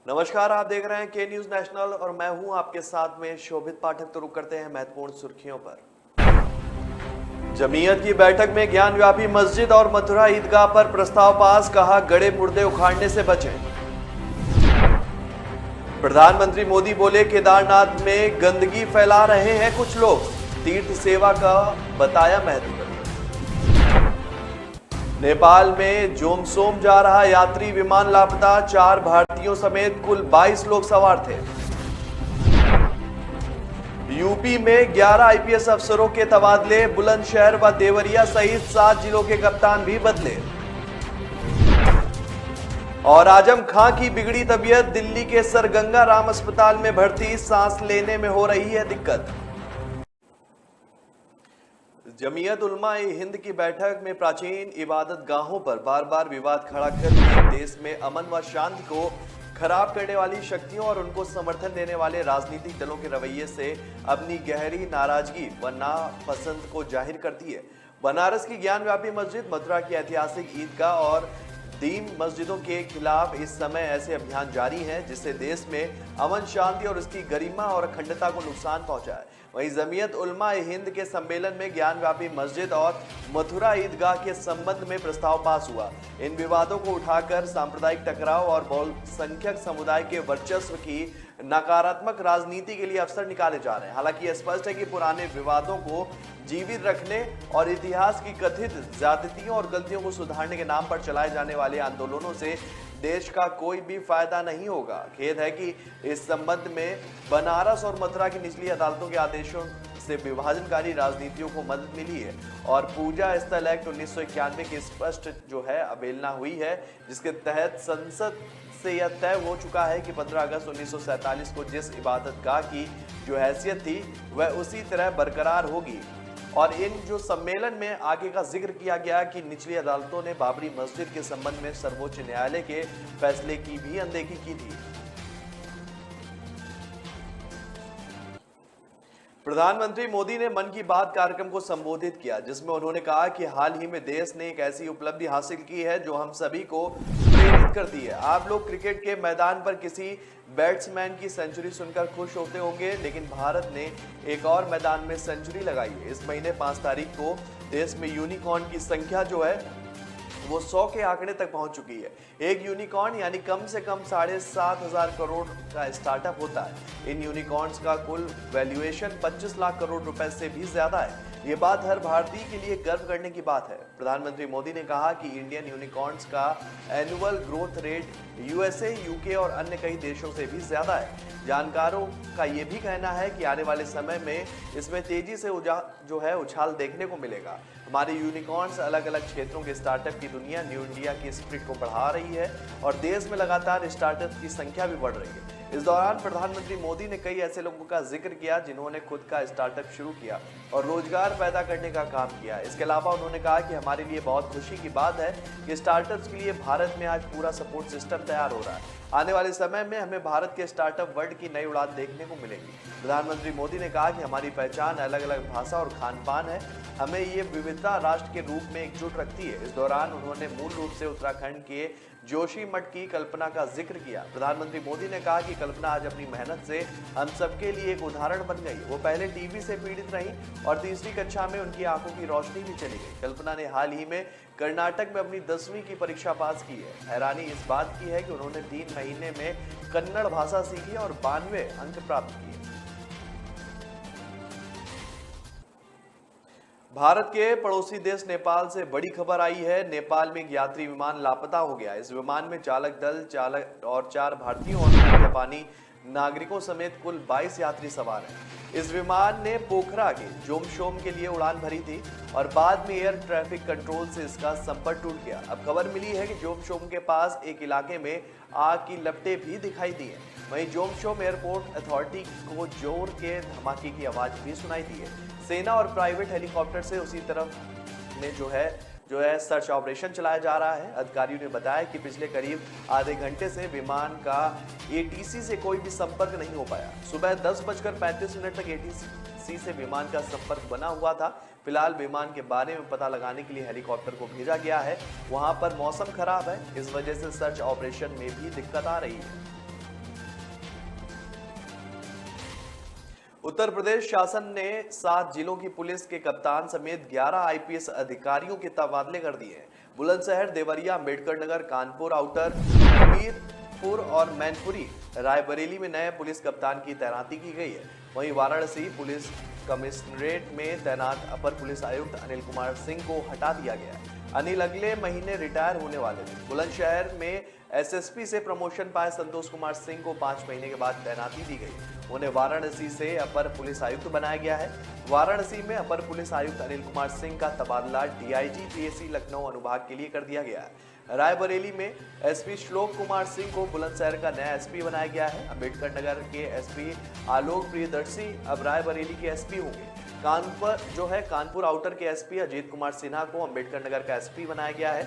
नमस्कार, आप देख रहे हैं के न्यूज नेशनल और मैं हूं आपके साथ में शोभित पाठक। तो रुक करते हैं महत्वपूर्ण सुर्खियों पर। जमीयत की बैठक में ज्ञान व्यापी मस्जिद और मथुरा ईदगाह पर प्रस्ताव पास, कहा गड़े मुर्दे उखाड़ने से बचें। प्रधानमंत्री मोदी बोले केदारनाथ में गंदगी फैला रहे हैं कुछ लोग, तीर्थ सेवा का बताया महत्व। नेपाल में जोमसोम जा रहा यात्री विमान लापता, 4 भारतीयों समेत कुल 22 लोग सवार थे। यूपी में 11 आईपीएस अफसरों के तबादले, बुलंदशहर व देवरिया सहित 7 जिलों के कप्तान भी बदले। और आजम खां की बिगड़ी तबीयत, दिल्ली के सर गंगा राम अस्पताल में भर्ती, सांस लेने में हो रही है दिक्कत। जमीयत उलमा ए हिंद की बैठक में प्राचीन इबादत गाहों पर बार बार विवाद खड़ा कर देश में अमन व शांति को खराब करने वाली शक्तियों और उनको समर्थन देने वाले राजनीतिक दलों के रवैये से अपनी गहरी नाराजगी व नापसंद को जाहिर करती है। बनारस की ज्ञान व्यापी मस्जिद, मथुरा की ऐतिहासिक ईदगाह और दीन मस्जिदों के खिलाफ इस समय ऐसे अभियान जारी हैं जिससे देश में अमन शांति और उसकी गरिमा और अखंडता को नुकसान पहुंचा है। वहीं जमीयत उलमा ए हिंद के सम्मेलन में ज्ञान व्यापी मस्जिद और मथुरा ईदगाह के संबंध में प्रस्ताव पास हुआ। इन विवादों को उठाकर सांप्रदायिक टकराव और बहुसंख्यक समुदाय के वर्चस्व की नकारात्मक राजनीति के लिए अवसर निकाले जा रहे हैं। हालांकि यह स्पष्ट है कि पुराने विवादों को जीवित रखने और इतिहास की कथित ज्यादतियों और गलतियों को सुधारने के नाम पर चलाए जाने वाले आंदोलनों से देश का कोई भी फायदा नहीं होगा। खेद है कि इस संबंध में बनारस और मथुरा की निचली अदालतों के आदेशों से विभाजनकारी राजनीतियों को मदद मिली है और पूजा स्थल एक्ट 1991 की स्पष्ट जो है अवहेलना हुई है, जिसके तहत संसद से यह तय हो चुका है कि 15 अगस्त 1947 को जिस इबादत गाह की जो हैसियत थी वह उसी तरह बरकरार होगी। और इन जो सम्मेलन में आगे का जिक्र किया गया कि निचली अदालतों ने बाबरी मस्जिद के संबंध में सर्वोच्च न्यायालय के फैसले की भी अनदेखी की थी। प्रधानमंत्री मोदी ने मन की बात कार्यक्रम को संबोधित किया, जिसमें उन्होंने कहा कि हाल ही में देश ने एक ऐसी उपलब्धि हासिल की है जो हम सभी को प्रेरित करती है। आप लोग क्रिकेट के मैदान पर किसी बैट्समैन की सेंचुरी सुनकर खुश होते होंगे, लेकिन भारत ने एक और मैदान में सेंचुरी लगाई है। इस महीने 5 तारीख को देश में यूनिकॉर्न की संख्या जो है वो 100 के आंकड़े तक पहुंच चुकी है। एक यूनिकॉर्न यानी कम से कम 7,500 करोड़ का स्टार्टअप होता है। इन यूनिकॉर्न्स का कुल वैल्यूएशन 25 लाख करोड़ रुपए से भी ज्यादा है। ये बात हर भारतीय के लिए गर्व करने की बात है। प्रधानमंत्री मोदी ने कहा कि इंडियन यूनिकॉर्न्स का annual growth rate USA, UK और अन्य कई देशों से भी ज्यादा है। जानकारों का ये भी कहना है कि आने वाले समय में इसमें तेजी से उछाल देखने को मिलेगा। हमारे यूनिकॉर्न्स अलग अलग क्षेत्रों के स्टार्टअप की दुनिया न्यू इंडिया की स्पिरिट को बढ़ा रही है और देश में लगातार स्टार्टअप की संख्या भी बढ़ रही है। इस दौरान प्रधानमंत्री मोदी ने कई ऐसे लोगों का जिक्र किया जिन्होंने खुद का स्टार्टअप शुरू किया और रोजगार पैदा करने का काम किया। इसके अलावा उन्होंने कहा कि हमारे लिए बहुत खुशी की बात है कि स्टार्टअप्स के लिए भारत में आज पूरा सपोर्ट सिस्टम तैयार हो रहा है। आने वाले समय में हमें भारत के स्टार्टअप वर्ल्ड की नई उड़ान देखने को मिलेगी। प्रधानमंत्री मोदी ने कहा कि हमारी पहचान अलग अलग भाषा और खान पान है, हमें ये विविधता राष्ट्र के रूप में एकजुट रखती है। इस दौरान उन्होंने मूल रूप से उत्तराखंड के जोशी मठ की कल्पना का जिक्र किया। प्रधानमंत्री मोदी ने कहा कि कल्पना आज अपनी मेहनत से हम सबके लिए एक उदाहरण बन गई। वो पहले टीबी से पीड़ित रही और तीसरी कक्षा में उनकी आंखों की रोशनी भी चली गई। कल्पना ने हाल ही में कर्नाटक में अपनी 10वीं की परीक्षा पास की है। हैरानी इस बात की है कि उन्होंने 3 महीने में कन्नड़ भाषा सीखी और 92 अंक प्राप्त किए। भारत के पड़ोसी देश नेपाल से बड़ी खबर आई है। नेपाल में एक यात्री विमान लापता हो गया। इस विमान में चालक दल, चालक और 4 भारतीयों और जापानी नागरिकों समेत कुल 22 यात्री सवार हैं। इस विमान ने पोखरा के जोमसोम के लिए उड़ान भरी थी और बाद में एयर ट्रैफिक कंट्रोल से इसका संपर्क टूट गया। अब खबर मिली है कि जोमसोम के पास एक इलाके में आग की लपटें भी दिखाई दी है। वहीं जोमसोम एयरपोर्ट अथॉरिटी को जोर के धमाके की आवाज भी सुनाई दी है। सेना और प्राइवेट हेलीकॉप्टर से उसी तरफ में जो है सर्च ऑपरेशन चलाया जा रहा है। अधिकारियों ने बताया कि पिछले करीब आधे घंटे से विमान का एटीसी से कोई भी संपर्क नहीं हो पाया। सुबह 10:35 तक एटीसी से विमान का संपर्क बना हुआ था। फिलहाल विमान के बारे में पता लगाने के लिए हेलीकॉप्टर को भेजा गया है। वहां पर मौसम खराब है, इस वजह से सर्च ऑपरेशन में भी दिक्कत आ रही है। उत्तर प्रदेश शासन ने 7 जिलों की पुलिस के कप्तान समेत 11 आईपीएस अधिकारियों के तबादले कर दिए हैं। बुलंदशहर, देवरिया, अम्बेडकर नगर, कानपुर आउटर, हमीरपुर और मैनपुरी, रायबरेली में नए पुलिस कप्तान की तैनाती की गई है। वहीं वाराणसी पुलिस कमिश्नरेट में तैनात अपर पुलिस आयुक्त अनिल कुमार सिंह को हटा दिया गया है। अनिल अगले महीने रिटायर होने वाले थे। बुलंदशहर में एसएसपी से प्रमोशन पाए संतोष कुमार सिंह को 5 महीने के बाद तैनाती दी गई। उन्हें वाराणसी से अपर पुलिस आयुक्त बनाया गया है। वाराणसी में अपर पुलिस आयुक्त अनिल कुमार सिंह का तबादला डीआईजी पीएसी लखनऊ अनुभाग के लिए कर दिया गया है। रायबरेली में एसपी श्लोक कुमार सिंह को बुलंदशहर का नया एसपी बनाया गया है। अम्बेडकर नगर के एसपी आलोक प्रियदर्शी अब रायबरेली के एसपी होंगे। कानपुर आउटर के एसपी अजीत कुमार सिन्हा को अम्बेडकर नगर का एसपी बनाया गया है।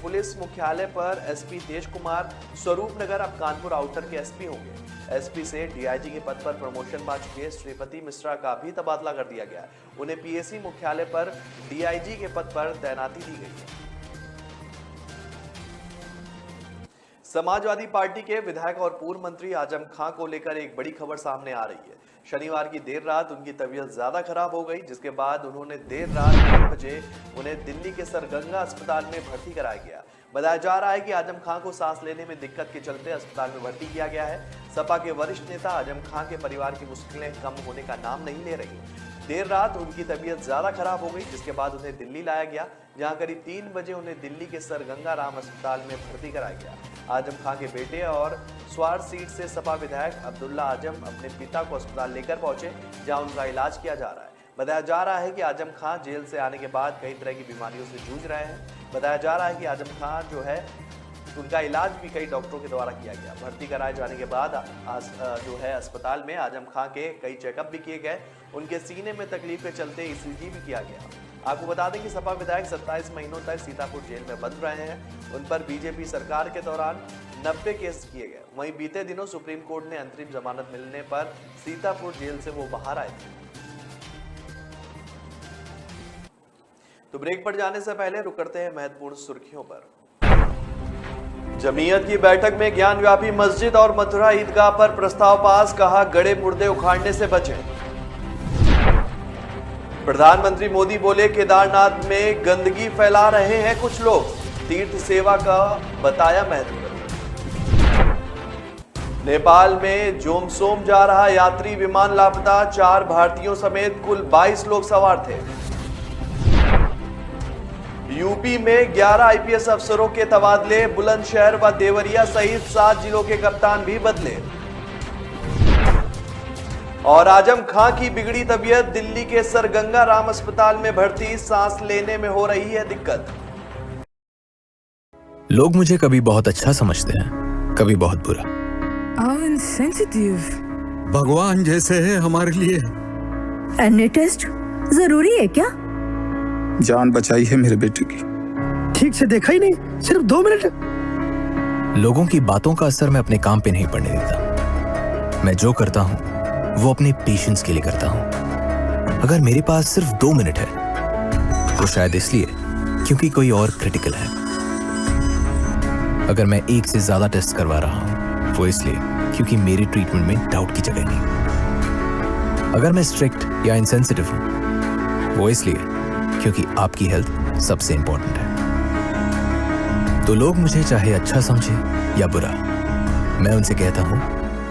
पुलिस मुख्यालय पर एसपी तेज कुमार स्वरूप नगर अब कानपुर आउटर के एसपी होंगे। एसपी से डीआईजी के पद पर प्रमोशन पा चुके श्रीपति मिश्रा का भी तबादला कर दिया गया। उन्हें पीएसी मुख्यालय पर डीआईजी के पद पर तैनाती दी गई है। समाजवादी पार्टी के विधायक और पूर्व मंत्री आजम खां को लेकर एक बड़ी खबर सामने आ रही है। शनिवार की देर रात उनकी तबीयत ज्यादा खराब हो गई, जिसके बाद उन्होंने देर रात 3 बजे उन्हें दिल्ली के सरगंगा अस्पताल में भर्ती कराया गया। बताया जा रहा है कि आजम खां को सांस लेने में दिक्कत के चलते अस्पताल में भर्ती किया गया है। सपा के वरिष्ठ नेता आजम खां के परिवार की मुश्किलें कम होने का नाम नहीं ले रही। देर रात उनकी तबीयत ज्यादा खराब हो गई, जिसके बाद उन्हें दिल्ली लाया गया, जहां करीब 3 बजे उन्हें दिल्ली के सरगंगा राम अस्पताल में भर्ती कराया गया। आजम खां के बेटे और स्वार सीट से सपा विधायक अब्दुल्ला आजम अपने पिता को अस्पताल लेकर पहुंचे, जहां उनका इलाज किया जा रहा है। बताया जा रहा है कि आजम खां जेल से आने के बाद कई तरह की बीमारियों से जूझ रहे हैं। बताया जा रहा है कि आजम खां जो है उनका इलाज भी कई डॉक्टरों के द्वारा किया गया। भर्ती कराए जाने के बाद अस्पताल में आजम खां के कई चेकअप भी किए गए। उनके सीने में तकलीफ के चलते ईसीजी भी किया गया। आपको बता दें कि सपा विधायक 27 महीनों तक सीतापुर जेल में बंद रहे हैं। उन पर बीजेपी सरकार के दौरान 90 केस किए गए। वहीं बीते दिनों सुप्रीम कोर्ट ने अंतरिम जमानत मिलने पर सीतापुर जेल से वो बाहर आए थे। तो ब्रेक पर जाने से पहले रुक करते हैं महत्वपूर्ण सुर्खियों पर। जमीयत की बैठक में ज्ञान व्यापी मस्जिद और मथुरा ईदगाह पर प्रस्ताव पास, कहा गड़े मुर्दे उखाड़ने से बचें। प्रधानमंत्री मोदी बोले केदारनाथ में गंदगी फैला रहे हैं कुछ लोग, तीर्थ सेवा का बताया महत्व। नेपाल में जोमसोम जा रहा यात्री विमान लापता, 4 भारतीयों समेत कुल 22 लोग सवार थे। यूपी में 11 आईपीएस अफसरों के तबादले, बुलंदशहर व देवरिया सहित 7 जिलों के कप्तान भी बदले। और आजम खां की बिगड़ी तबीयत, दिल्ली के सरगंगा राम अस्पताल में भर्ती, सांस लेने में हो रही है दिक्कत। लोग मुझे कभी बहुत अच्छा समझते हैं, कभी बहुत बुरा। भगवान जैसे है हमारे लिए। एनी टेस्ट जरूरी है क्या? जान बचाई है मेरे बेटे की। ठीक से देखा ही नहीं, सिर्फ 2 मिनट। लोगों की बातों का असर मैं अपने काम पे नहीं पड़ने देता। मैं जो करता हूं वो अपने पेशेंस के लिए करता हूं। अगर मेरे पास सिर्फ 2 मिनट है तो शायद इसलिए क्योंकि कोई और क्रिटिकल है। अगर मैं 1 से ज्यादा टेस्ट करवा रहा हूं वो इसलिए क्योंकि मेरी ट्रीटमेंट में डाउट की जगह नहीं। अगर मैं स्ट्रिक्ट या इनसेंसिटिव हूं वो इसलिए क्योंकि आपकी हेल्थ सबसे इंपॉर्टेंट है। तो लोग मुझे चाहे अच्छा समझे या बुरा, मैं उनसे कहता हूं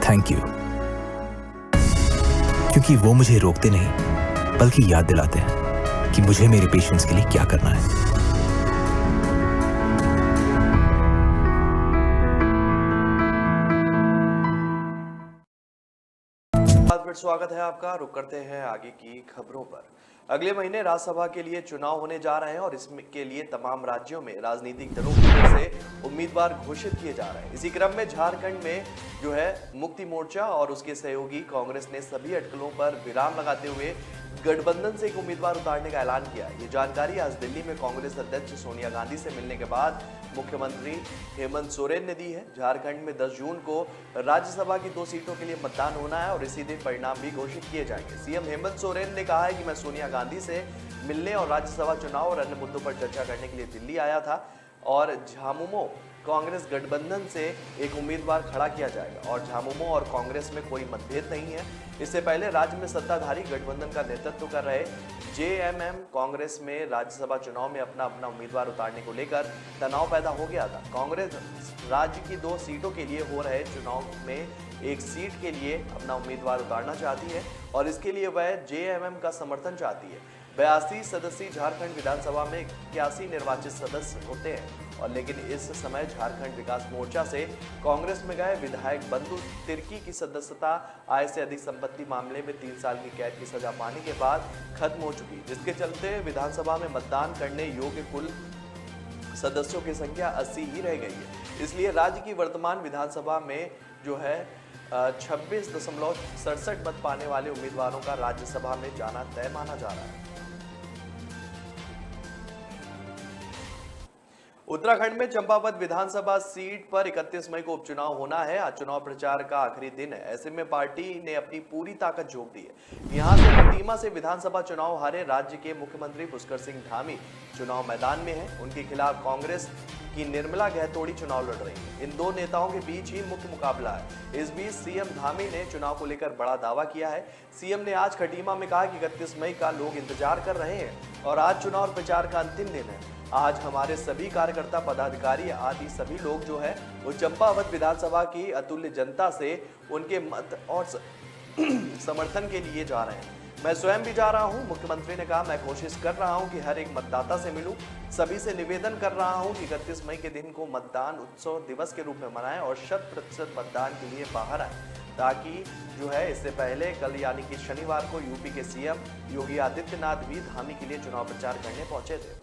थैंक यू, क्योंकि वो मुझे रोकते नहीं बल्कि याद दिलाते हैं कि मुझे मेरे पेशेंट्स के लिए क्या करना है। स्वागत है आपका। रुक करते हैं आगे की खबरों पर। अगले महीने राज्यसभा के लिए चुनाव होने जा रहे हैं और इसके लिए तमाम राज्यों में राजनीतिक दलों की ओर से उम्मीदवार घोषित किए जा रहे हैं। इसी क्रम में झारखंड में जो है मुक्ति मोर्चा और उसके सहयोगी कांग्रेस ने सभी अटकलों पर विराम लगाते हुए गठबंधन से एक उम्मीदवार उतारने का ऐलान किया। ये जानकारी आज दिल्ली में कांग्रेस अध्यक्ष सोनिया गांधी से मिलने के बाद मुख्यमंत्री हेमंत सोरेन ने दी है। झारखंड में 10 जून को राज्यसभा की 2 सीटों के लिए मतदान होना है और इसी दिन परिणाम भी घोषित किए जाएंगे। सीएम हेमंत सोरेन ने कहा है कि मैं सोनिया गांधी से मिलने और राज्यसभा चुनाव और अन्य मुद्दों पर चर्चा करने के लिए दिल्ली आया था। और झामुमो कांग्रेस गठबंधन से एक उम्मीदवार खड़ा किया जाएगा और झामुमो और कांग्रेस में कोई मतभेद नहीं है। इससे पहले राज्य में सत्ताधारी गठबंधन का नेतृत्व कर रहे जेएमएम कांग्रेस में राज्यसभा चुनाव में अपना उम्मीदवार उतारने को लेकर तनाव पैदा हो गया था। कांग्रेस राज्य की 2 सीटों के लिए हो रहे चुनाव में एक सीट के लिए अपना उम्मीदवार उतारना चाहती है और इसके लिए वह जेएमएम का समर्थन चाहती है। 82 सदस्यीय झारखंड विधानसभा में 81 निर्वाचित सदस्य होते हैं और लेकिन इस समय झारखंड विकास मोर्चा से कांग्रेस में गए विधायक बंधु तिर्की की सदस्यता आय से अधिक संपत्ति मामले में 3 साल की कैद की सजा पाने के बाद खत्म हो चुकी, जिसके चलते विधानसभा में मतदान करने योग्य कुल सदस्यों की संख्या 80 ही रह गई है। इसलिए राज्य की वर्तमान विधानसभा में जो है 26.67 मत पाने वाले उम्मीदवारों का राज्यसभा में जाना तय माना जा रहा है। उत्तराखंड में चंपावत विधानसभा सीट पर 31 मई को उपचुनाव होना है। आज चुनाव प्रचार का आखिरी दिन है। ऐसे में पार्टी ने अपनी पूरी ताकत झोंक दी है। यहां से खटीमा से विधानसभा चुनाव हारे राज्य के मुख्यमंत्री पुष्कर सिंह धामी चुनाव मैदान में हैं। उनके खिलाफ कांग्रेस की निर्मला गहतोड़ी चुनाव लड़ रही है। इन 2 नेताओं के बीच ही मुख्य मुकाबला है। इस बीच सीएम धामी ने चुनाव को लेकर बड़ा दावा किया है। सीएम ने आज खटीमा में कहा कि 31 मई का लोग इंतजार कर रहे हैं और आज चुनाव प्रचार का अंतिम दिन है। आज हमारे सभी कार्यकर्ता, पदाधिकारी आदि सभी लोग जो है वो चंपावत विधानसभा की अतुल्य जनता से उनके मत और समर्थन के लिए जा रहे हैं। मैं स्वयं भी जा रहा हूं। मुख्यमंत्री ने कहा, मैं कोशिश कर रहा हूं कि हर एक मतदाता से मिलूं। सभी से निवेदन कर रहा हूं कि 31 मई के दिन को मतदान उत्सव दिवस के रूप में मनाएं और 100% मतदान के लिए बाहर आए, ताकि जो है इससे पहले कल यानी कि शनिवार को यूपी के सीएम योगी आदित्यनाथ भी धामी के लिए चुनाव प्रचार करने पहुंचे थे।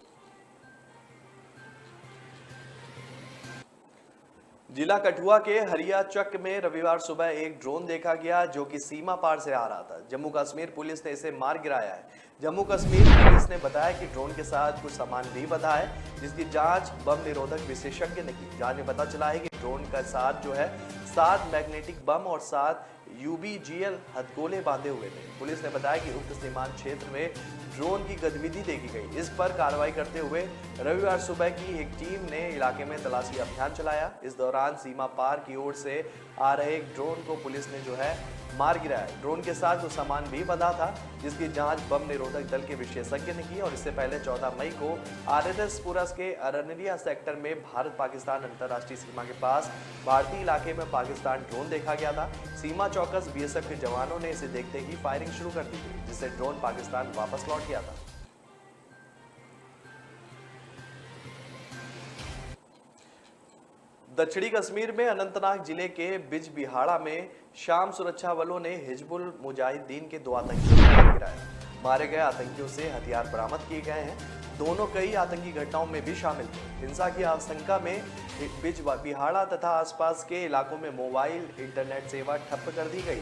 जिला कठुआ के हरिया चक में रविवार सुबह एक ड्रोन देखा गया जो कि सीमा पार से आ रहा था। जम्मू कश्मीर पुलिस ने इसे मार गिराया है। जम्मू कश्मीर पुलिस ने बताया कि ड्रोन के साथ कुछ सामान भी बंधा है, जिसकी जांच बम निरोधक विशेषज्ञ ने की। जांच में पता चला है कि ड्रोन के साथ जो है 7 मैग्नेटिक बम और 7 यूबीजीएल हथगोले बांधे हुए थे। पुलिस ने बताया कि उक्त सीमांत क्षेत्र में ड्रोन की गतिविधि देखी गई। इस पर कार्रवाई करते हुए रविवार सुबह की एक टीम ने इलाके में तलाशी अभियान चलाया। इस दौरान सीमा पार की ओर से आ रहे एक ड्रोन को पुलिस ने जो है मार गिराया। ड्रोन के साथ कुछ सामान भी बंधा था, जिसकी जांच बम निरोधक दल के विशेषज्ञ ने की और इससे पहले 14 मई को आरएसएस पुरस के अरनिया सेक्टर में भारत पाकिस्तान अंतर्राष्ट्रीय सीमा के पास भारतीय इलाके में पाकिस्तान ड्रोन देखा गया था। सीमा चौकस बीएसएफ के जवानों ने इसे देखते ही फायरिंग शुरू कर दी थी, जिससे ड्रोन पाकिस्तान वापस लौट गया था। दक्षिणी कश्मीर में अनंतनाग जिले के बिजबिहाड़ा में शाम सुरक्षा बलों ने हिजबुल मुजाहिदीन के 2 आतंकियों को मार गिराया। मारे गए आतंकियों से हथियार बरामद किए गए हैं। दोनों कई आतंकी घटनाओं में भी शामिल थे। हिंसा की आशंका में बिजबिहाड़ा तथा आसपास के इलाकों में मोबाइल इंटरनेट सेवा ठप कर दी गई।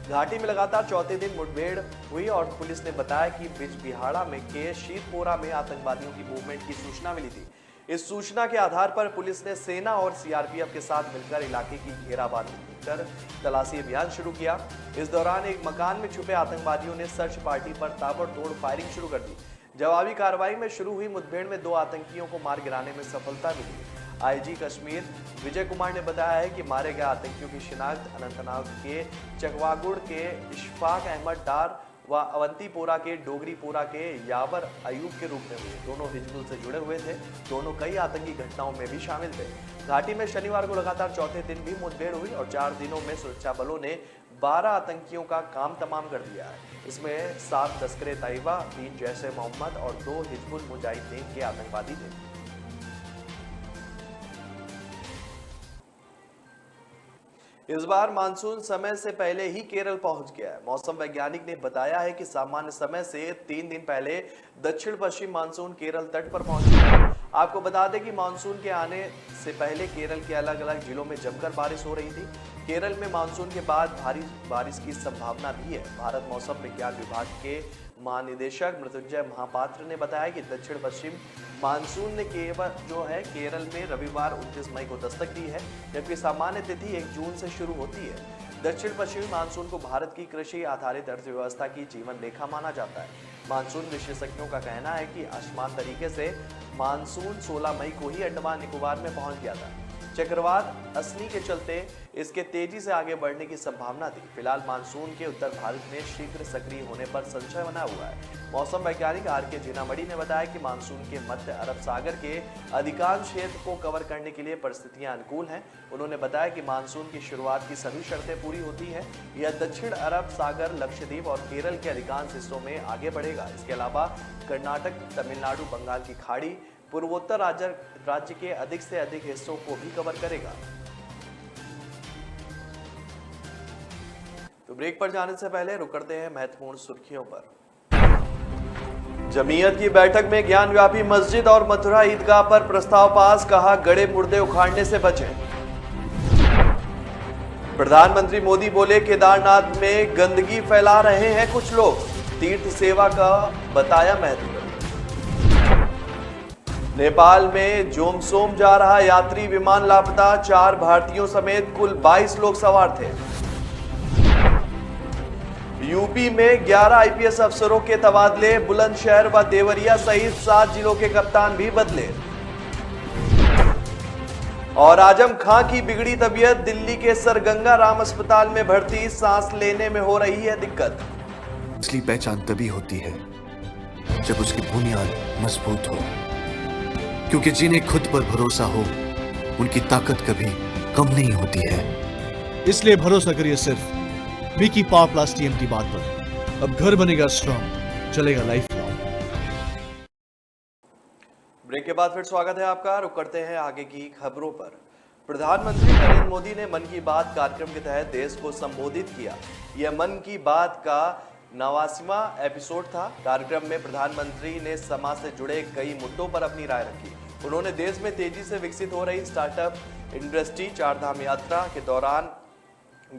घाटी में लगातार 4थे दिन मुठभेड़ हुई और पुलिस ने बताया कि बिजबिहाड़ा में के शीतपोरा में आतंकवादियों की मूवमेंट की सूचना मिली थी। इस सूचना के आधार पर पुलिस ने सेना और सीआरपीएफ के साथ मिलकर इलाके की घेराबंदी कर तलाशी अभियान शुरू किया। इस दौरान एक मकान में छुपे आतंकवादियों ने सर्च पार्टी पर ताबड़तोड़ फायरिंग शुरू कर दी। जवाबी कार्रवाई में शुरू हुई मुठभेड़ में 2 आतंकियों को मार गिराने में सफलता मिली। आईजी कश्मीर विजय कुमार ने बताया है कि मारे गए आतंकियों की शिनाख्त अनंतनाग के चकवागुड़ के इशफाक अहमद डार व अवंतीपोरा के डोगरीपोरा के यावर अयूब के रूप में हुए। दोनों हिजबुल से जुड़े हुए थे। दोनों कई आतंकी घटनाओं में भी शामिल थे। घाटी में शनिवार को लगातार 4थे दिन भी मुठभेड़ हुई और 4 दिनों में सुरक्षा बलों ने 12 आतंकियों का काम तमाम कर दिया है। इसमें 7 तस्करे तैयबा, 3 जैश ए मोहम्मद और 2 हिजबुल मुजाहिदीन के आतंकवादी थे। इस बार मानसून समय से पहले ही केरल पहुंच गया है। मौसम वैज्ञानिक ने बताया है कि सामान्य समय से 3 दिन पहले दक्षिण पश्चिम मानसून केरल तट पर पहुंच गया है। आपको बता दें कि मानसून के आने से पहले केरल के अलग अलग जिलों में जमकर बारिश हो रही थी। केरल में मानसून के बाद भारी बारिश की संभावना भी है। भारत मौसम विज्ञान विभाग के महानिदेशक मृत्युंजय महापात्र ने बताया कि दक्षिण पश्चिम मानसून ने केरल में रविवार 29 मई को दस्तक दी है, जबकि सामान्य तिथि 1 जून से शुरू होती है। दक्षिण पश्चिमी मानसून को भारत की कृषि आधारित अर्थव्यवस्था की जीवन रेखा माना जाता है। मानसून विशेषज्ञों का कहना है कि असमान तरीके से मानसून 16 मई को ही अंडमान निकोबार में पहुंच गया था। चक्रवात असनी के चलते इसके तेजी से आगे बढ़ने की संभावना थी। फिलहाल मानसून के उत्तर भारत में शीघ्र सक्रिय होने पर संशय बना हुआ है। मौसम वैज्ञानिक आर.के. जीनामणि ने बताया कि मानसून के मध्य अरब सागर के अधिकांश क्षेत्र को कवर करने के लिए परिस्थितियां अनुकूल हैं। उन्होंने बताया कि मानसून की शुरुआत की सभी शर्तें पूरी होती हैं। यह दक्षिण अरब सागर, लक्षद्वीप और केरल के अधिकांश हिस्सों में आगे बढ़ेगा। इसके अलावा कर्नाटक, तमिलनाडु, बंगाल की खाड़ी, पूर्वोत्तर राज्य के अधिक से अधिक हिस्सों को भी कवर करेगा। तो ब्रेक पर जाने से पहले रुक करते हैं महत्वपूर्ण सुर्खियों पर। जमीयत की बैठक में ज्ञान व्यापी मस्जिद और मथुरा ईदगाह पर प्रस्ताव पास, कहा गड़े मुर्दे उखाड़ने से बचें। प्रधानमंत्री मोदी बोले केदारनाथ में गंदगी फैला रहे हैं कुछ लोग, तीर्थ सेवा का बताया महत्व। नेपाल में जोमसोम जा रहा यात्री विमान लापता, 4 भारतीयों समेत कुल 22 लोग सवार थे। यूपी में 11 आईपीएस अफसरों के तबादले, बुलंदशहर व देवरिया सहित 7 जिलों के कप्तान भी बदले। और आजम खां की बिगड़ी तबीयत, दिल्ली के सर गंगा राम अस्पताल में भर्ती, सांस लेने में हो रही है दिक्कत। असली पहचान तभी होती है जब उसकी बुनियाद मजबूत हो, क्योंकि जिन्हें खुद पर भरोसा हो उनकी ताकत कभी कम नहीं होती है। इसलिए भरोसा करिए सिर्फ विकी पावर प्लस टीएमटी बात पर। अब घर बनेगा स्ट्रॉन्ग, चलेगा लाइफ लॉन्ग। ब्रेक के बाद फिर स्वागत है आपका। रुक करते हैं आगे की खबरों पर। प्रधानमंत्री नरेंद्र मोदी ने मन की बात कार्यक्रम के तहत देश को संबोधित किया। यह मन की बात का 89वां एपिसोड था। कार्यक्रम में प्रधानमंत्री ने समाज से जुड़े कई मुद्दों पर अपनी राय रखी। उन्होंने देश में तेजी से विकसित हो रही स्टार्टअप इंडस्ट्री, 4 धाम यात्रा के दौरान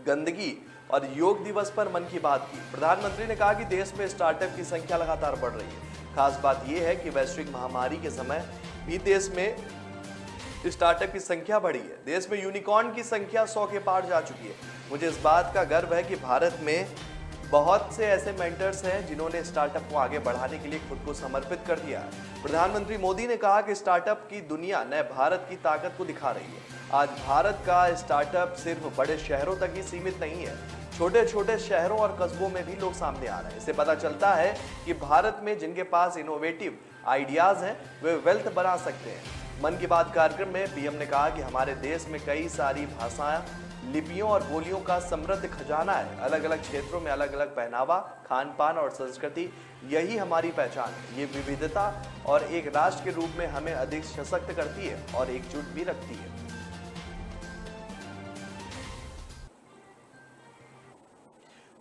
गंदगी और योग दिवस पर मन की बात की। प्रधानमंत्री ने कहा कि देश में स्टार्टअप की संख्या लगातार बढ़ रही है। खास बात यह है कि वैश्विक महामारी के समय भी देश में स्टार्टअप की संख्या बढ़ी है। देश में यूनिकॉर्न की संख्या 100 के पार जा चुकी है। मुझे इस बात का गर्व है कि भारत में बहुत से ऐसे मेंटर्स हैं जिन्होंने स्टार्टअप को आगे बढ़ाने के लिए खुद को समर्पित कर दिया है। प्रधानमंत्री मोदी ने कहा कि स्टार्टअप की दुनिया नए भारत की ताकत को दिखा रही है। आज भारत का स्टार्टअप सिर्फ बड़े शहरों तक ही सीमित नहीं है, छोटे छोटे शहरों और कस्बों में भी लोग सामने आ रहे हैं। इससे पता चलता है कि भारत में जिनके पास इनोवेटिव आइडियाज हैं वे वेल्थ बना सकते हैं। मन की बात कार्यक्रम में पीएम ने कहा कि हमारे देश में कई सारी भाषाएं, लिपियों और बोलियों का समृद्ध खजाना है। अलग अलग क्षेत्रों में अलग अलग पहनावा, खान पान और संस्कृति, यही हमारी पहचान है। ये विविधता और एक राष्ट्र के रूप में हमें अधिक सशक्त करती है और एकजुट भी रखती है।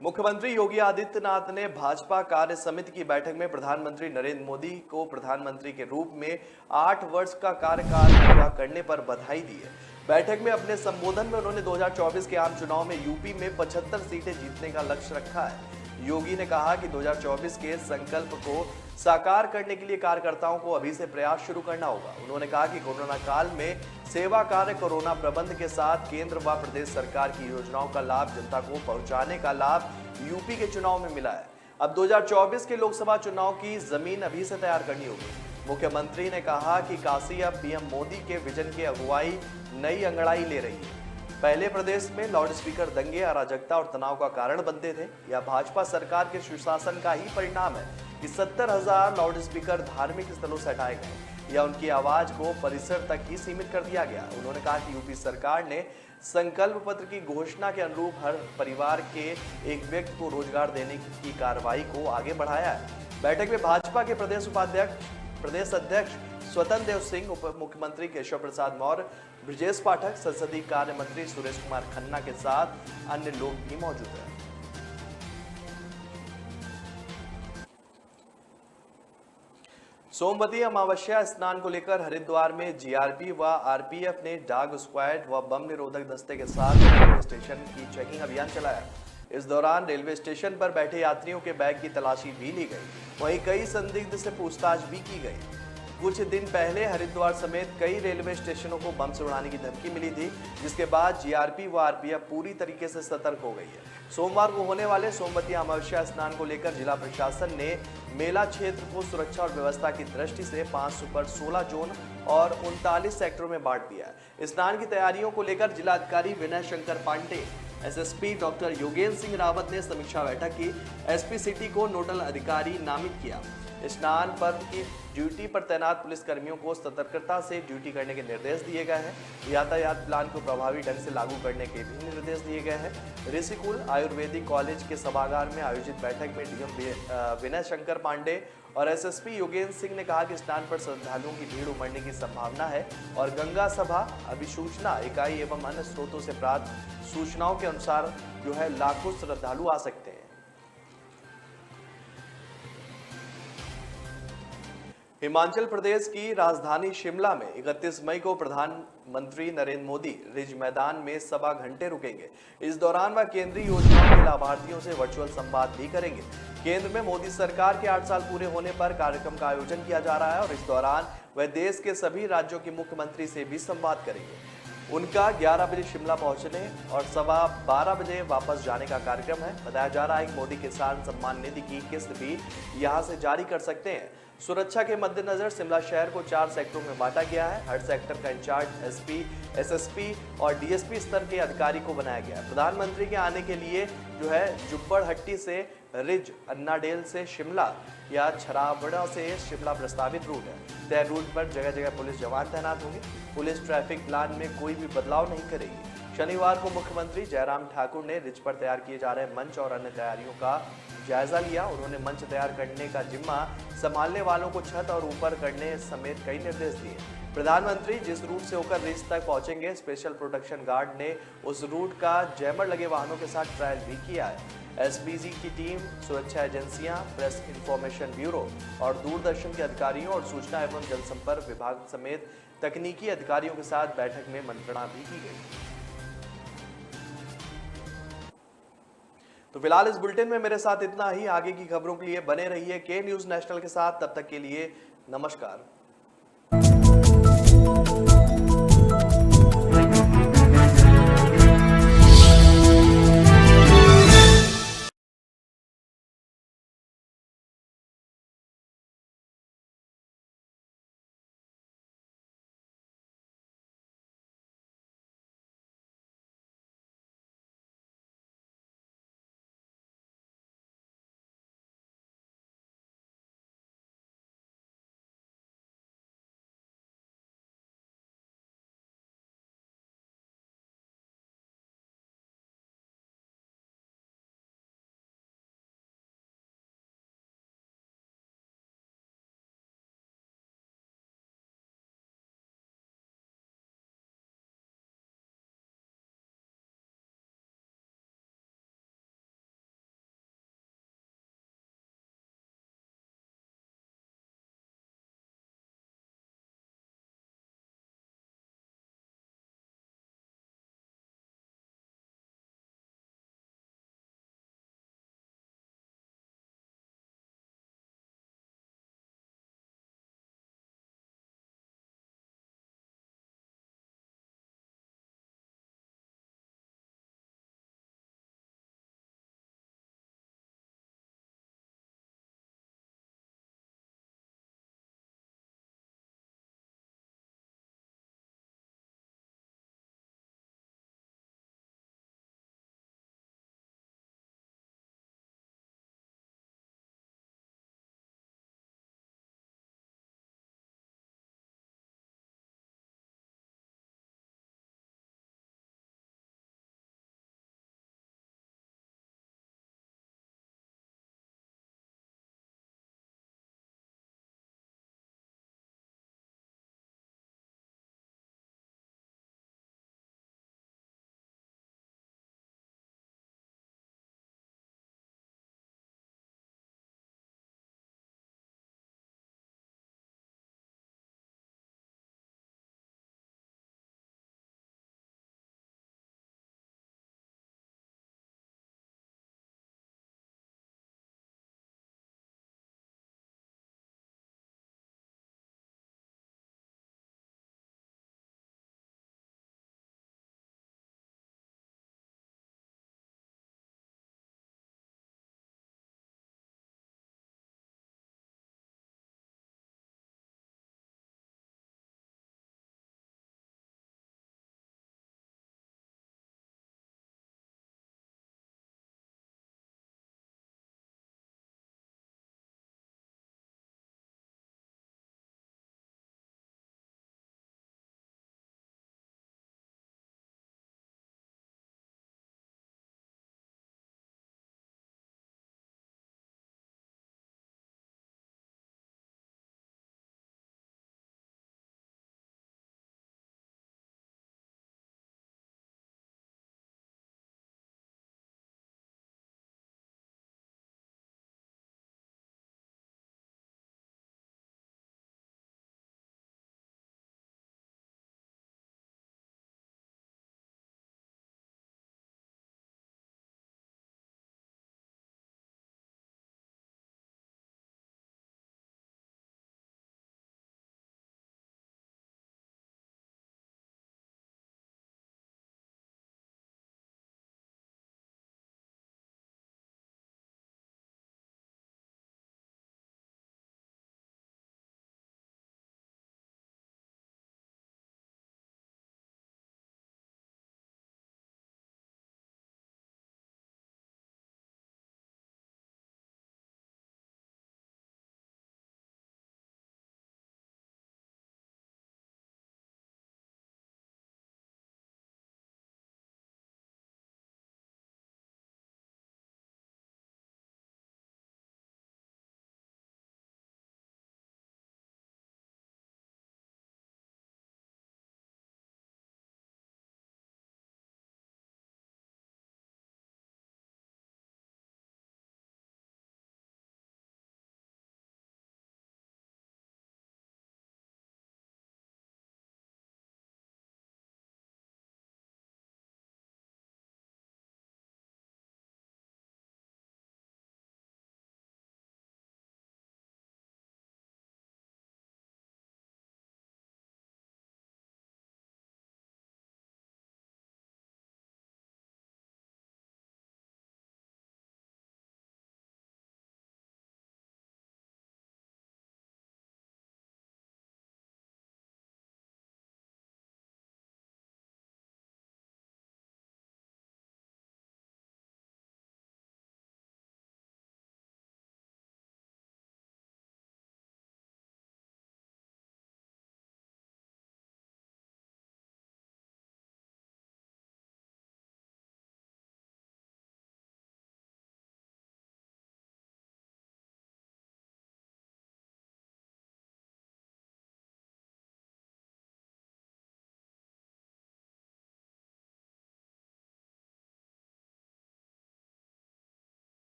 मुख्यमंत्री योगी आदित्यनाथ ने भाजपा कार्य समिति की बैठक में प्रधानमंत्री नरेंद्र मोदी को प्रधानमंत्री के रूप में 8 वर्ष का कार्यकाल पूरा करने पर बधाई दी है। बैठक में अपने संबोधन में उन्होंने 2024 के आम चुनाव में यूपी में 75 सीटें जीतने का लक्ष्य रखा है। योगी ने कहा कि 2024 के संकल्प को साकार करने के लिए कार्यकर्ताओं को अभी से प्रयास शुरू करना होगा। उन्होंने कहा कि कोरोना काल में सेवा कार्य, कोरोना प्रबंधन के साथ केंद्र व प्रदेश सरकार की योजनाओं का लाभ जनता को पहुंचाने का लाभ यूपी के चुनाव में मिला है। अब 2024 के लोकसभा चुनाव की जमीन अभी से तैयार करनी होगी। मुख्यमंत्री ने कहा कि काशी अब पीएम मोदी के विजन की अगुवाई नई अंगड़ाई ले रही है। पहले प्रदेश में लाउडस्पीकर दंगे, अराजकता और तनाव का कारण बनते थे। यह भाजपा सरकार के सुशासन का ही परिणाम है कि 70,000 लाउडस्पीकर धार्मिक स्थलों से हटाए गए या उनकी आवाज को परिसर तक ही सीमित कर दिया गया। उन्होंने कहा कि यूपी सरकार ने संकल्प पत्र की घोषणा के अनुरूप हर परिवार के एक व्यक्ति को रोजगार देने की कार्रवाई को आगे बढ़ाया है। बैठक में भाजपा के प्रदेश अध्यक्ष स्वतंत्र देव सिंह, उप मुख्यमंत्री केशव प्रसाद मौर्य, ब्रजेश पाठक, संसदीय कार्य मंत्री सुरेश कुमार खन्ना के साथ अन्य लोग भी मौजूद हैं। सोमवती अमावस्या स्नान को लेकर हरिद्वार में जीआरपी व आरपीएफ ने डॉग स्क्वाड व बम निरोधक दस्ते के साथ रेलवे स्टेशन की चेकिंग अभियान चलाया। इस दौरान रेलवे स्टेशन पर बैठे यात्रियों के बैग की तलाशी भी ली गई। वहीं कई संदिग्ध से पूछताछ भी की गई। कुछ दिन पहले हरिद्वार समेत कई रेलवे स्टेशनों को बम से उड़ाने की धमकी मिली थी, जिसके बाद जीआरपी व आरपीएफ पूरी तरीके से सतर्क हो गई है। सोमवार को होने वाले सोमवती अमावस्या स्नान को लेकर जिला प्रशासन ने मेला क्षेत्र को सुरक्षा और व्यवस्था की दृष्टि से 5 सुपर 16 जोन और 39 सेक्टरों में बांट दिया है। स्नान की तैयारियों को लेकर जिलाधिकारी विनय शंकर पांडे, एसएसपी डॉक्टर योगेंद्र सिंह रावत ने समीक्षा बैठक की। एसपी सिटी को नोडल अधिकारी नामित किया। स्नान पर्व की ड्यूटी पर तैनात पुलिस कर्मियों को सतर्कता से ड्यूटी करने के निर्देश दिए गए हैं। यातायात प्लान को प्रभावी ढंग से लागू करने के भी निर्देश दिए गए हैं। ऋषिकुल आयुर्वेदिक कॉलेज के सभागार में आयोजित बैठक में डीएम विनय शंकर पांडे और एसएसपी योगेंद्र सिंह ने कहा कि स्नान पर श्रद्धालुओं की भीड़ उमड़ने की संभावना है और गंगा सभा अभिसूचना इकाई एवं अन्य स्रोतों से प्राप्त सूचनाओं के अनुसार जो है लाखों श्रद्धालु आ सकते हैं। हिमाचल प्रदेश की राजधानी शिमला में 31 मई को प्रधानमंत्री नरेंद्र मोदी रिज मैदान में सवा घंटे रुकेंगे। इस दौरान वह केंद्रीय योजनाओं के लाभार्थियों से वर्चुअल संवाद भी करेंगे। केंद्र में मोदी सरकार के 8 साल पूरे होने पर कार्यक्रम का आयोजन किया जा रहा है और इस दौरान वह देश के सभी राज्यों के मुख्यमंत्री से भी संवाद करेंगे। उनका 11 बजे शिमला पहुंचने और 12:15 बजे वापस जाने का कार्यक्रम है। बताया जा रहा है कि मोदी किसान सम्मान निधि की किस्त भी यहां से जारी कर सकते हैं। सुरक्षा के मद्देनजर शिमला शहर को 4 सेक्टरों में बांटा गया है। हर सेक्टर का इंचार्ज एसपी, एसएसपी और डीएसपी स्तर के अधिकारी को बनाया गया है। प्रधानमंत्री के आने के लिए जो है जुब्बड़हट्टी से रिज, अन्नाडेल से शिमला या छराबड़ा से शिमला प्रस्तावित रूट है। तय रूट पर जगह जगह पुलिस जवान तैनात होंगे। पुलिस ट्रैफिक प्लान में कोई भी बदलाव नहीं करेगी। शनिवार को मुख्यमंत्री जयराम ठाकुर ने रिज पर तैयार किए जा रहे मंच और अन्य तैयारियों का जायजा लिया। उन्होंने मंच तैयार करने का जिम्मा संभालने वालों को छत और ऊपर करने समेत कई निर्देश दिए। प्रधानमंत्री जिस रूट से होकर रिज तक पहुंचेंगे, स्पेशल प्रोटेक्शन गार्ड ने उस रूट का जैमर लगे वाहनों के साथ ट्रायल भी किया है। एसपीजी की टीम, सुरक्षा एजेंसियां, प्रेस इंफॉर्मेशन ब्यूरो और दूरदर्शन के अधिकारियों और सूचना एवं जनसंपर्क विभाग समेत तकनीकी अधिकारियों के साथ बैठक में मंत्रणा भी की गई। तो फिलहाल इस बुलेटिन में मेरे साथ इतना ही। आगे की खबरों के लिए बने रहिए के न्यूज नेशनल के साथ। तब तक के लिए नमस्कार।